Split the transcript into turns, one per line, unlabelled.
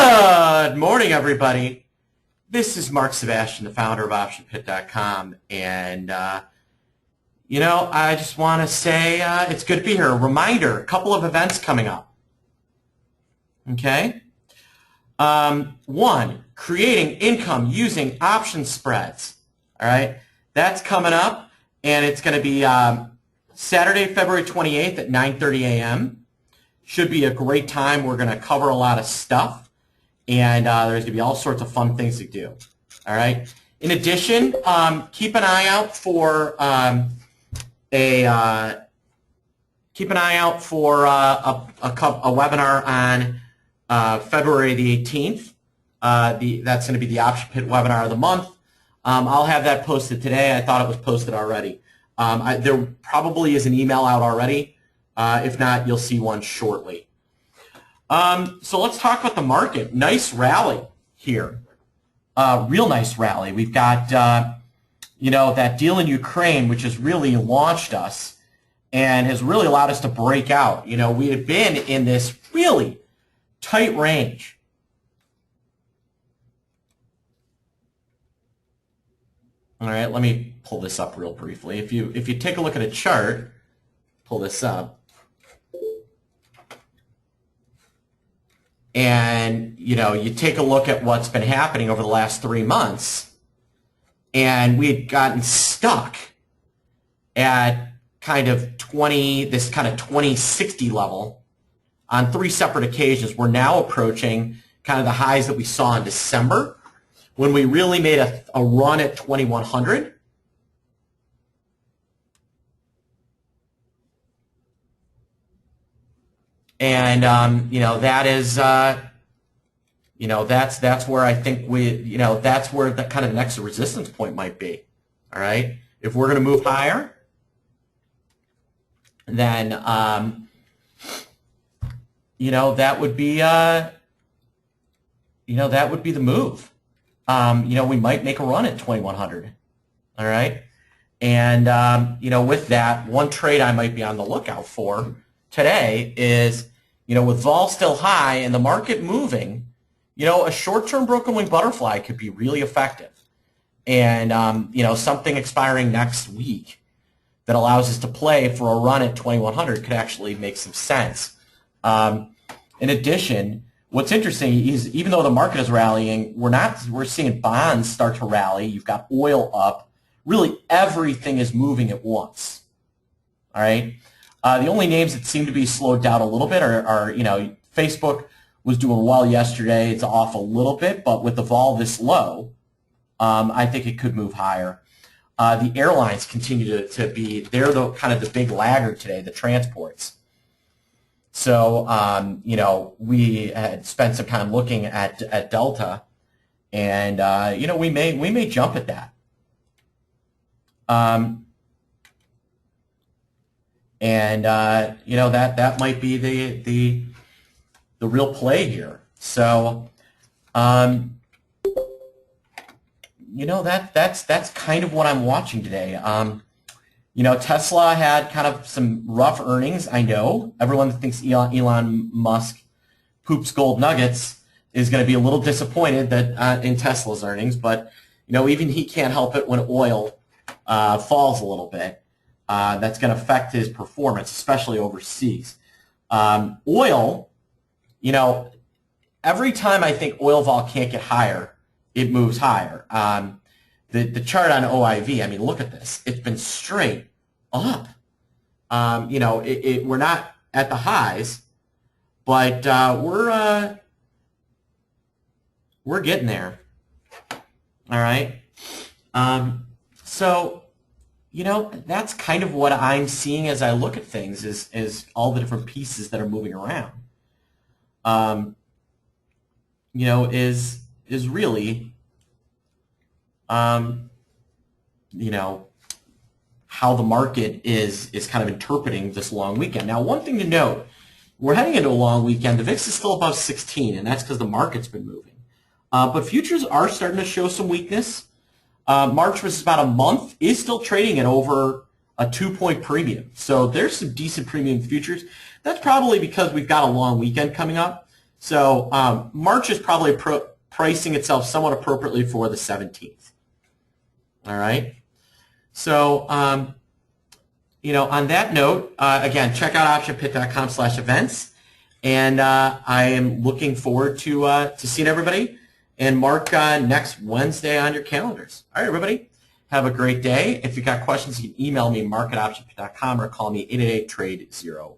Good morning, everybody. This is Mark Sebastian, the founder of OptionPit.com, and I just want to say it's good to be here. A reminder: a couple of events coming up. Okay. One, creating income using option spreads. All right, that's coming up, and it's going to be Saturday, February 28th at 9:30 a.m. Should be a great time. We're going to cover a lot of stuff, and there's going to be all sorts of fun things to do. All right. In addition, keep an eye out for a webinar on February the 18th. That's going to be the Option Pit webinar of the month. I'll have that posted today. I thought it was posted already. There probably is an email out already. If not, you'll see one shortly. So let's talk about the market. Nice rally here. Real nice rally. We've got, that deal in Ukraine, which has really launched us and has really allowed us to break out. We had been in this really tight range. All right, let me pull this up real briefly. If you take a look at a chart, pull this up. And, you take a look at what's been happening over the last 3 months, and we had gotten stuck at this kind of 2060 level on 3 separate occasions. We're now approaching kind of the highs that we saw in December when we really made a run at 2100. And that is that's where I think that's where the kind of next resistance point might be. All right, if we're going to move higher, then that would be that would be the move. We might make a run at 2100. All right, and with that, one trade I might be on the lookout for today is, with vol still high and the market moving, a short-term broken wing butterfly could be really effective. And, something expiring next week that allows us to play for a run at 2100 could actually make some sense. In addition, what's interesting is even though the market is rallying, we're seeing bonds start to rally. You've got oil up. Really everything is moving at once. All right. The only names that seem to be slowed down a little bit are Facebook was doing well yesterday. It's off a little bit, but with the vol this low, I think it could move higher. The airlines continue to be, they're the kind of the big laggard today, the transports. So, we had spent some time looking at Delta, and, we may jump at that. That might be the real play here. So, that's kind of what I'm watching today. Tesla had kind of some rough earnings. I know everyone that thinks Elon Musk poops gold nuggets is going to be a little disappointed that in Tesla's earnings, but even he can't help it when oil falls a little bit. That's going to affect his performance, especially overseas. Oil, every time I think oil vol can't get higher, it moves higher. The chart on OIV, I mean, look at this. It's been straight up. We're not at the highs, but we're getting there. All right. That's kind of what I'm seeing as I look at things is all the different pieces that are moving around. Is really, how the market is kind of interpreting this long weekend. Now, one thing to note, we're heading into a long weekend. The VIX is still above 16, and that's because the market's been moving. But futures are starting to show some weakness. March, which is about a month, is still trading at over a 2-point premium. So there's some decent premium futures. That's probably because we've got a long weekend coming up. So March is probably pricing itself somewhat appropriately for the 17th. All right. So, on that note, again, check out optionpit.com/events. And I am looking forward to seeing everybody. And mark next Wednesday on your calendars. All right, everybody. Have a great day. If you've got questions, you can email me, mark@optionpit.com, or call me 888-TRADE-0.